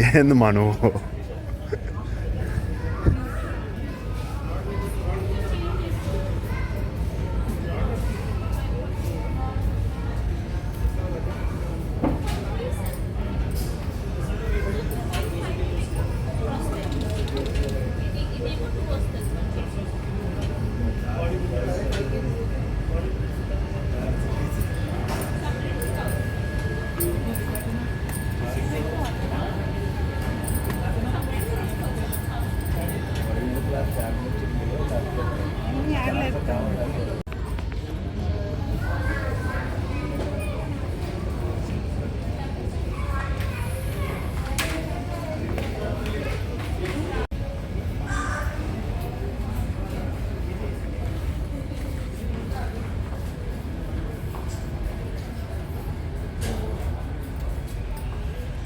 ఏంది మా నువ్వు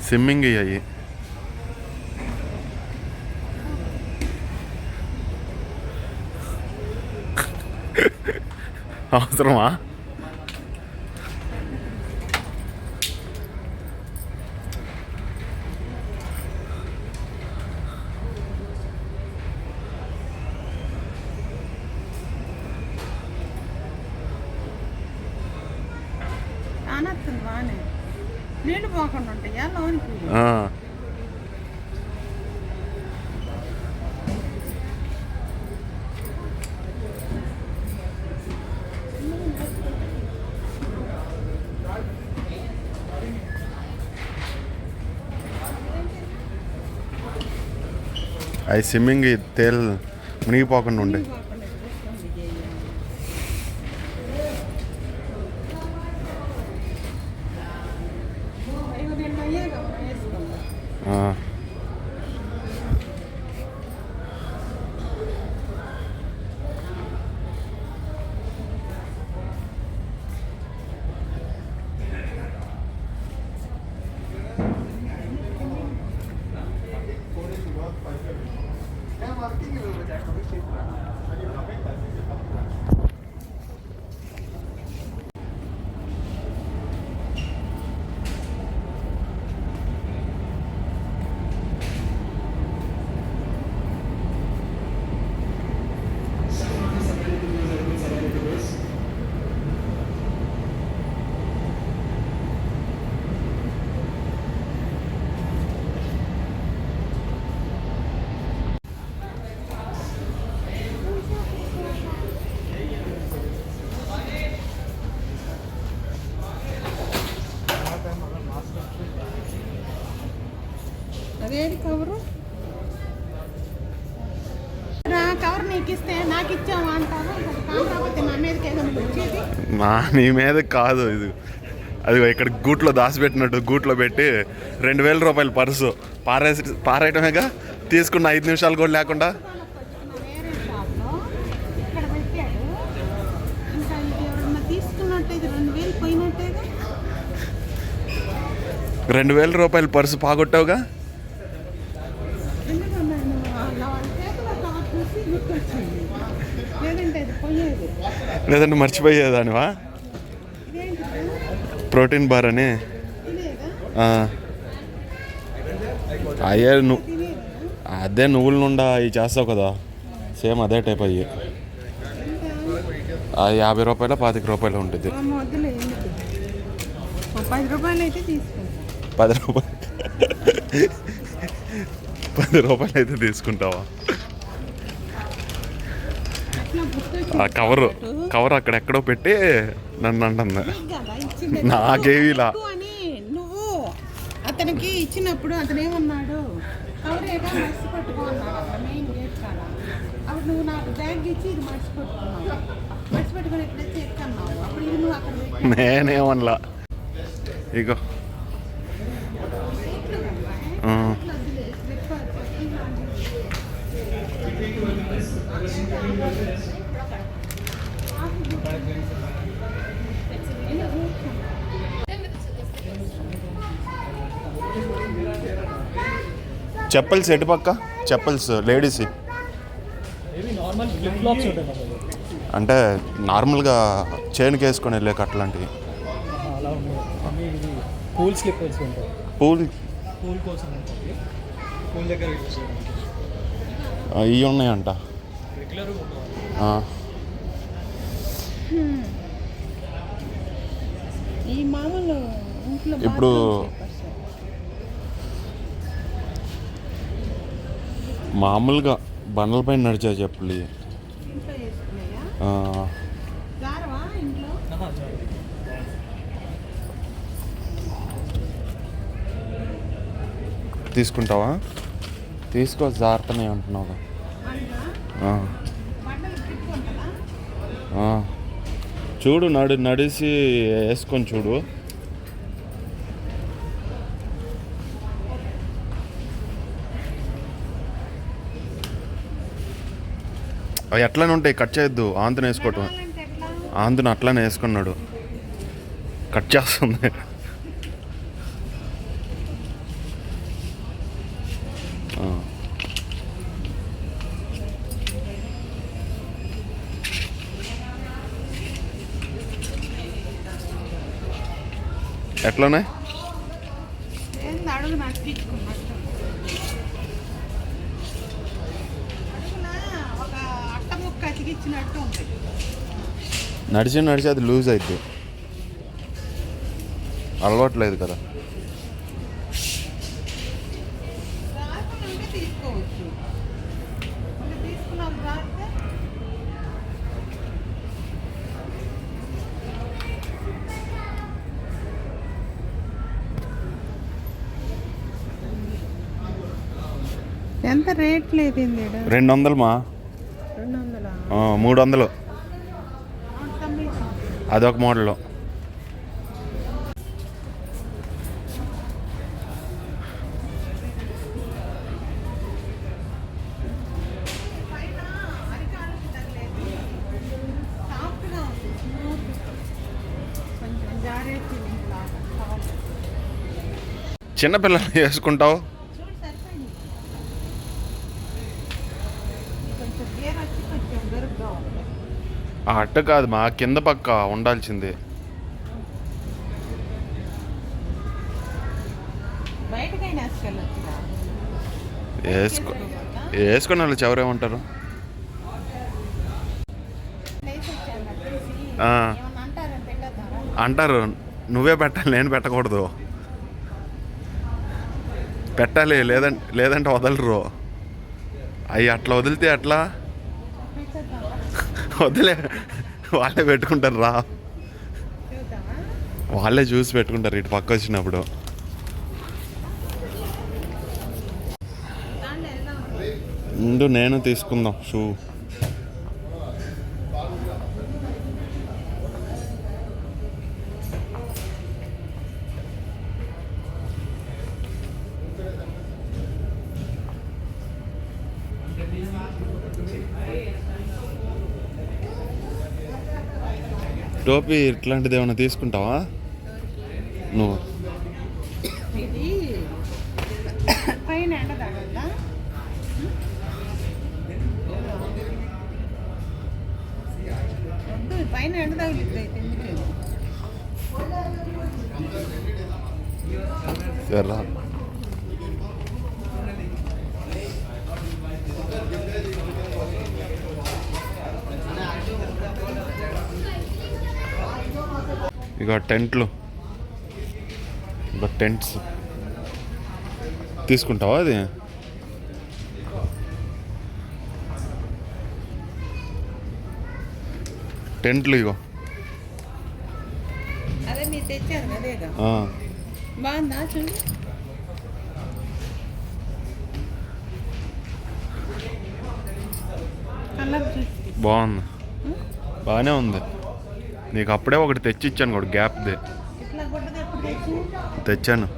స్విమ్మింగ్ అయ్యాయి. అవసరమా? నీళ్ళు పోకుండా ఉంటాయా లోనికి? అవి స్విమ్మింగ్ తేల్ మునిగిపోకుండా ఉండే. అదేంటి కవరు? కవర్ నీకు ఇస్తే నాకు ఇచ్చాము అంటావా? కాకపోతే నా మీదకి ఏదైనా వచ్చేది? నీ మీద కాదు ఇది. అది ఇక్కడ గూట్లో దాచిపెట్టినట్టు గూట్లో పెట్టి 2000 రూపాయల పర్సు పారేయటమేగా. తీసుకున్న 5 నిమిషాలు కూడా లేకుండా. వేరే షాప్లో ఇక్కడ పెట్టాడు. ఇంకా ఎవరన్నా తీసుకున్నట్టయితే 2000 పోయినట్టేగా. 2000 రూపాయల పర్సు పాగొట్టావుగా. లేదంటే మర్చిపోయేదానివా? ప్రోటీన్ బార్ అని. అయ్యే అదే నువ్వుల నుండా అవి చేస్తావు కదా, సేమ్ అదే టైప్ అయ్యి. 50 రూపాయలు 25 రూపాయలు ఉంటుంది. 10 రూపాయలు అయితే తీసుకుంటా. 10 రూపాయలు 10 రూపాయలు అయితే తీసుకుంటావా? కవర్ అక్కడెక్కడో పెట్టి నన్ను అంటుంది. నాకేవిలా నువ్వు అతనికి ఇచ్చినప్పుడు అతను ఏమన్నాడు? కవర్ ఏదో మర్చి పట్టుకున్నాడు మెయిన్ గేట్ కాడ. అప్పుడు నువ్వు నాకు బ్యాగ్ ఇచ్చి ఇది మర్చి పెట్టుకుని ఎప్పుడైతే ఎక్కన్నావు అప్పుడు ఇది నువ్వు అక్కడ. నేనేమనలా. ఇగో చెప్పల్స్ ఎటు పక్క చెప్పల్స్ లేడీస్ అంటే నార్మల్గా చైన్కి వేసుకొని వెళ్ళే అట్లాంటివి. పూల్ పూల్ కోసం ఉంటుంది. పూల్ దగ్గర యూజ్ చేయడానికి ఇవి ఉన్నాయంట. రెగ్యులర్ ఆ, ఈ మామూలు ఇంట్లో ఇప్పుడు మామూలుగా బండలపైన నడిచే చెప్పులు ఇవి. ఇంట్లో వేసుకున్నాయా ఆ, జారవా ఇంట్లో? తీసుకుంటావా? తీసుకో, జాగ్రత్తనే అంటున్నావు. అంటా బండలు గ్రిప్ ఉంటుందా? చూడు, నడిసి వేసుకొని చూడు. అవి ఎట్లానే ఉంటాయి, కట్ చేయొద్దు. ఆంతుని వేసుకోవటం. నడవాలంటే ఎట్లా? ఆంతుని అట్లానే వేసుకున్నాడు, కట్ చేస్తుంది. ఆ. ఎట్లనే ఏంది అడుగు నడిపించుకున్నట్టు? అడుగున ఒక అట్ట ముక్క అతికిచ్చినట్టు ఉంటుంది. నడిచి అది లూజ్ అవుద్ది, అలవాట్లేదు కదా. రాకుండా ఉంటే తీసుకోవచ్చు. అంటే తీసుకున్నాం రాస్తే ఎంత రేట్ లేదండి? 200 మా 200. 300. అదొక మోడల్. పైన అరికాళ్ళకి తగిలేది సాఫ్ట్గా ఉంది, స్మూత్, కొంచెం జారే ఫీలింగ్ లాగా సాఫ్ట్. చిన్నపిల్లలు వేసుకుంటావు. చూడు సరిపోయింది. కొంచెం గేర్ వచ్చి కొంచెం గరుగ్గా ఉంది. ఆ అట్ట కాదు మా కింద పక్క ఉండాల్సింది. బయటకైనా వేసుకెళ్ళొచ్చు. వేసుకుని వాళ్ళు ఎవరేమంటారు? ఆ. అంటారు, నువ్వే పెట్టాలి, నేను పెట్టకూడదు. పెట్టాలి, లేదంటే వదలరు. అవి అట్లా వదిలితే అట్లా వదిలే, వాళ్ళే పెట్టుకుంటారు. రా, వాళ్ళే చూసి పెట్టుకుంటారు ఇటు పక్క వచ్చినప్పుడు. నేను తీసుకుందాం షూ. టోపీ ఇట్లాంటిది ఏమైనా తీసుకుంటావా నువ్వు? ఇది పైన ఎండ తగలదా? వద్దు, పైన ఎండ తగిలిద్ది అయితే ఎందుకు? సరే, ఇక టెంట్లు, టెంట్స్ తీసుకుంటావా? అది టెంట్లు ఇగో. అదే మీరు తెచ్చారు అదేగా. ఆ, బాగుందా చూడు? కలర్ చూసి బాగుంది, బాగానే ఉంది. నీకు అప్పుడే ఒకటి తెచ్చిచ్చాను కూడా, గ్యాప్ది ఇట్లా గుడ్డది ఎప్పుడు తెచ్చి తెచ్చాను.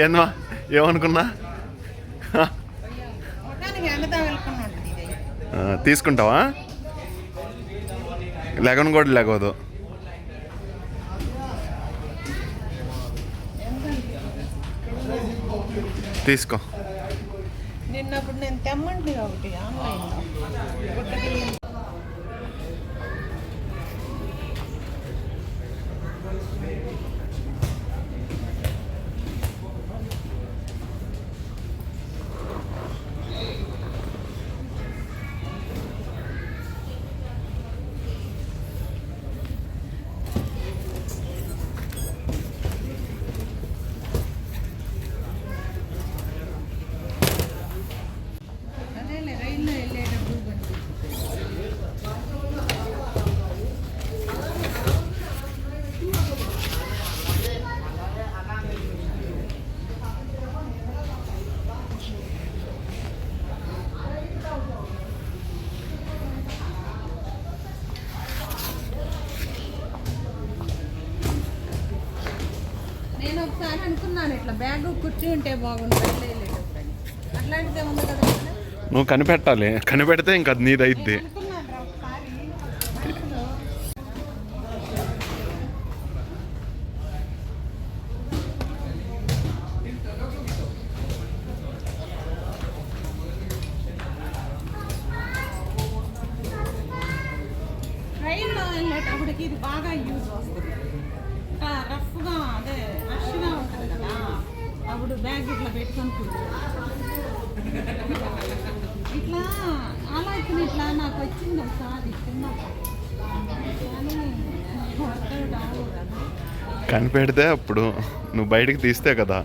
ఏందా ఏమనుకున్నా మొత్తానికి ఎండ తగులుకుని ఉంటుంది ఇది. తీసుకుంటావా? లెగన్ కూడా లేకపోదు. తీసుకో. నిన్నప్పుడు నేను తెమ్మండి ఒకటి ఆన్లైన్లో గుడ్డకి. అదేలే రైల్లో వెళ్ళేటప్పుడు నేను ఒకసారి అనుకున్నాను ఇట్లా బ్యాగ్ కుర్చీ ఉంటే బాగుండు రైల్లో వెళ్ళేటప్పుడు అని. అట్లాంటిదే ఉంది కదా ఇక్కడ? నువ్వు కనిపెట్టాలి, కనిపెడితే ఇంకా అది నీదైద్ది. నేను అనుకున్నాను రా ఒకసారి మనసులో. రైల్లో వెళ్ళేటప్పటికి ఇది బాగా యూజ్ వస్తుంది. ఇంకా రఫ్గా అదే రష్గా ఉంటుంది కదా, అప్పుడు బ్యాగ్ ఇట్లా పెట్టుకొని కూర్చోవాలి. ఇట్లా ఆలోచన ఇట్లా నాకు వచ్చింది ఒకసారి చిన్నప్పుడు, కానీ వర్కౌట్ అవ్వదు కదా. కనిపెడితే అప్పుడు నువ్వు బయటికి తీస్తే కదా.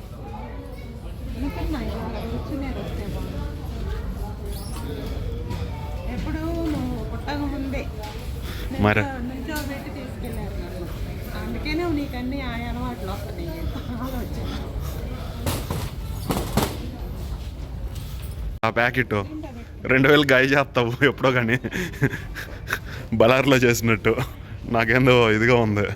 అనుకున్నా ఇవాళ కూర్చునేది వస్తే బాగుంది. ఎప్పుడు నువ్వు పుట్టక ముందే మరి. నిల్చోబెట్టి తీసుకెళ్ళారు నన్ను. అందుకనే నీకు అన్ని ఆ అలవాట్లు వస్తున్నాయి ఆలోచన. ఆ ప్యాకెట్ 2000 గాయ చేస్తావు ఎప్పుడో కానీ, బలార్లో చేసినట్టు. నాకేందో ఇదిగా ఉంది.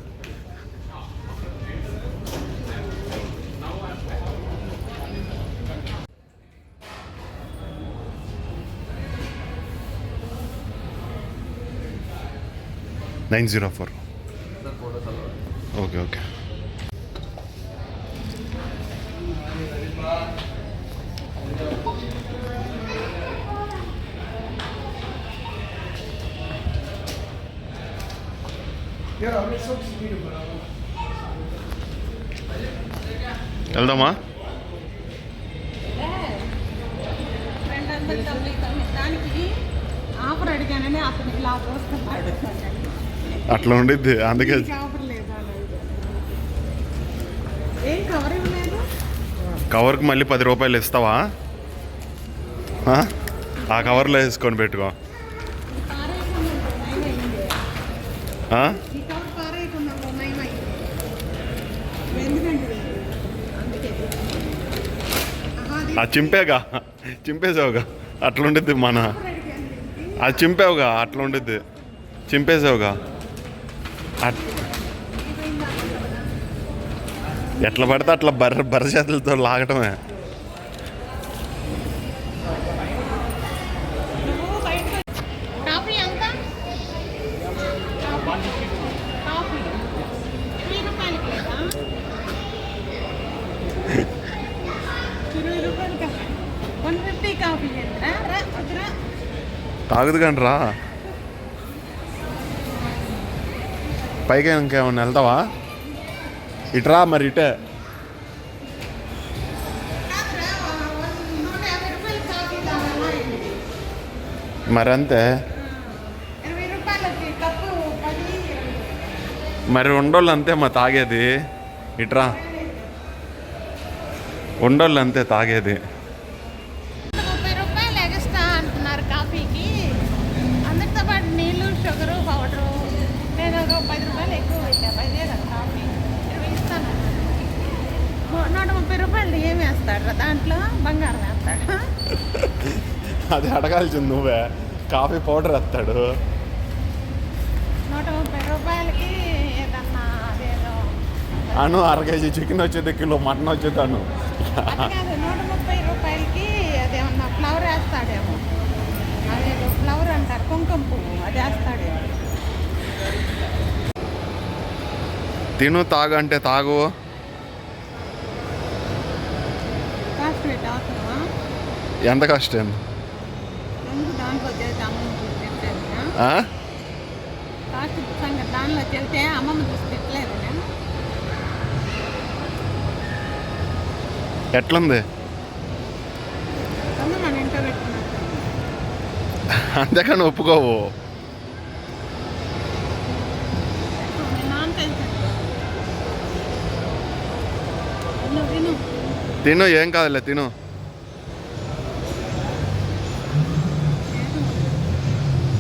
$904. Okay okay. వెళ్దామా? 299 దానికి ఆఫర్ అడిగానని అతను ఇలా పోస్తున్నాడు. అట్లా ఉండిద్ది, అందుకే. నీకు ఆఫర్ లేదా అనేది. ఏం కవర్ ఇవ్వలేదు. కవర్కి మళ్ళీ ₹10 ఇస్తావా? ఆ? ఆ కవర్లో వేసుకొని పెట్టుకో. పారేయకుండా నయమైంది. ఆ? ఈ కవర్ పారేయకుండా నయమైంది. ఎందుకంటే అందుకే ఆ చింపేగా, చింపేసావుగా, అట్లా ఉండిద్ది మన. ఆఫర్ అడిగాను దీనికి. అది చింపావుగా, అట్లా ఉండిద్ది. చింపేసావుగా. ఎట్లా పడితే అట్లా బర్ర చేతులతో లాగటమే. నువ్వు బయటకు కాఫీ ఎంత? కాఫీ ₹20 లేదా? ₹20 150 కాఫీ ఎంతరా? రా వద్దురా. తాగుదు కానీ రా. పైకి ఇంకేమన్నా వెళ్తావా? ఇట్రా మరి, ఇటే. కాదురా, ₹150 కాఫీ కావాలా ఏంటి? మరి అంతే. ₹20 కప్పు 10 మరి ఉండోళ్ళు అంతే మా తాగేది. ఇట్రా, ఉండోళ్ళు అంతే తాగేది. ₹30 ఎక్స్ట్రా అంటున్నారు కాఫీకి. అందరితో పాటు నీళ్ళు, షుగరు, పౌడరు. నేను ఒక ₹10 ఎక్కువ పెట్టా. 10 కదా కాఫీ, 20 ఇస్తాను. ₹130 ఏం వేస్తాడు దాంట్లో? బంగారం వేస్తాడు. అది అడగాల్సింది నువ్వే. కాఫీ పౌడర్ వేస్తాడు. ₹130కి ఏదన్నా అదేదో అను 1/2 కేజీ చికెన్ వచ్చేది, కిలో మటన్ వచ్చేది అను. అది కాదు, 130 రూపాయలకి అదేమన్నా ఫ్లవర్ వేస్తాడేమో. అదేదో ఫ్లవర్ అంటారు, కుంకుమ పువ్వు, అది వేస్తాడేమో. తిను తాగు అంటే తాగు. కాస్ట్ పెట్టి అవసరమా? ఎంత కష్టం? ఎందుకు దాంట్లో చేసి అమ్మమ్మ చూసి పెట్టలేదునా? ఆ? కాస్ట్ సంగతి దానిలో చెబితే అమ్మమ్మ చూసి పెట్టలేదునా? ఎట్లుంది? అమ్మ మన ఇంట్లో పెట్టుకున్నట్టు. అంతేకాని ఒప్పుకోవు. మీ నాన్న తెలుసు. తిను తిను. తిను, ఏం కాదులే తిను.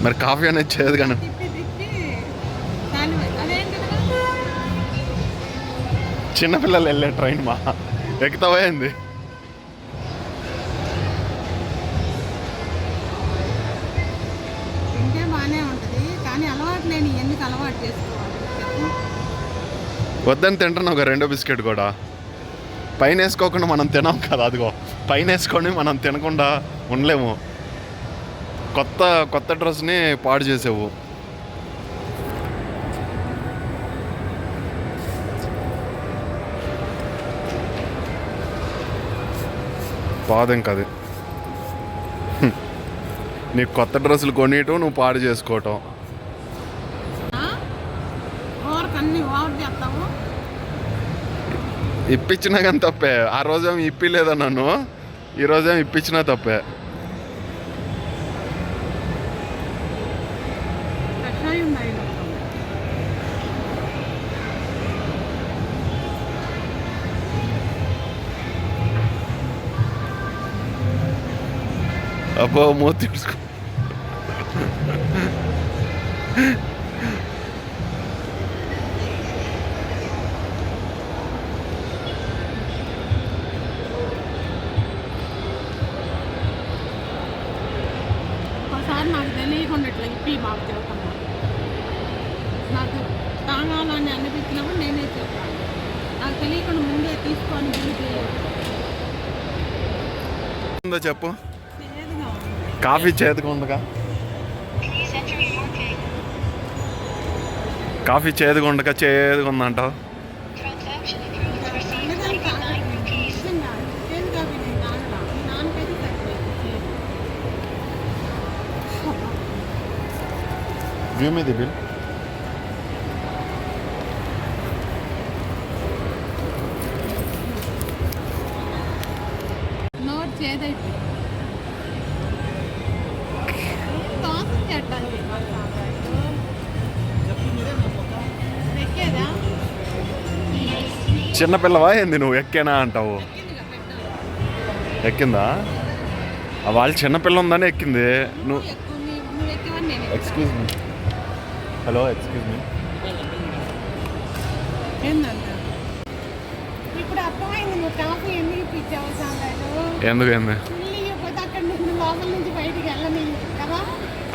మరి కాఫీ అనేది చేయదు కానీ. తిప్పి తిప్పి దాని అదేంటి కదా. చిన్నపిల్లలు వెళ్ళే ట్రైన్ మా ఎక్కుతావైంది. తింటే బాగానే ఉంటుంది, కానీ అలవాటు లేని ఎందుకు అలవాటు చేసుకోవాలి చెప్పు. వద్దని తింటున్నావు ఒక 2 బిస్కెట్ కూడా. పైన వేసుకోకుండా మనం తినాం కదా, అదిగో పైన వేసుకొని మనం తినకుండా ఉండలేము. కొత్త డ్రెస్ని పాడు చేసావు. బాధ ఇంకా అది. నీకు కొత్త డ్రెస్సులు కొనియటం, నువ్వు పాడు చేసుకోవటం. ఓవర్కి అన్ని ఓవర్ చేస్తావు. ఇప్పించినా కానీ తప్పే. ఆ రోజేమో ఇప్పిలేదా నన్ను, ఈరోజేమో ఇప్పించినా తప్పే. కషాయం ఉన్నాయి. అబ్బో మూతి తీసుకో. ఒకసారి నాకు తెలియకుండా ఇట్లా ఇప్పి బాగా చెప్తాను. నాకు తాగాలని అనిపించినప్పుడు నేనే చెప్తాను. నాకు తెలియకుండా ముందే తీసుకొని ఉందో చెప్పు. చేదుగా ఉంది. కాఫీ చేదుగా ఉండగా, కాఫీ చేదుగా ఉండగా చేదుగా ఉందంటావు. అందుకని నిజంగా చేదు కాఫీ నేను తాగలా. మీ నాన్నకైతే తగ్గలేదు చేదు. Give me the bill. Note చేదైపోయింది. దోశ చెట్టాలి ఎక్కేదా? చిన్నపిల్లవా ఏంది నువ్వు ఎక్కేనా అంటావు? ఎక్కిందిగా పెట్టాలి. ఎక్కిందా? వాళ్ళు చిన్నపిల్ల ఉందని ఎక్కింది. నువ్వు ఎక్కువ నువ్వు ఎక్కేవని నేను excuse me. Hello excuse me. ఏందంట ఇప్పుడు అర్థమైంది. నువ్వు కాఫీ ఎందుకు ఇప్పించావు సాంబారు? ఎందుకు ఏంది? బిల్లు ఇవ్వకపోతే అక్కడ నుంచి లోపల నుంచి బయటికి వెళ్ళని కదా.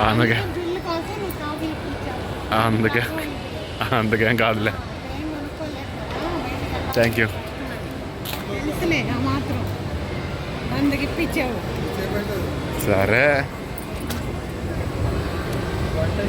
అందుకే బిల్లు కోసం నువ్వు కాఫీ ఇప్పించావు. అందుకే అందుకేం కాదులే. ఏం కొనుక్కోలేదు కదా బయటికి వెళ్ళాలి. Thank you. తెలుసులే ఆ మాత్రం. అందుకు ఇప్పించావు. సరే. వంట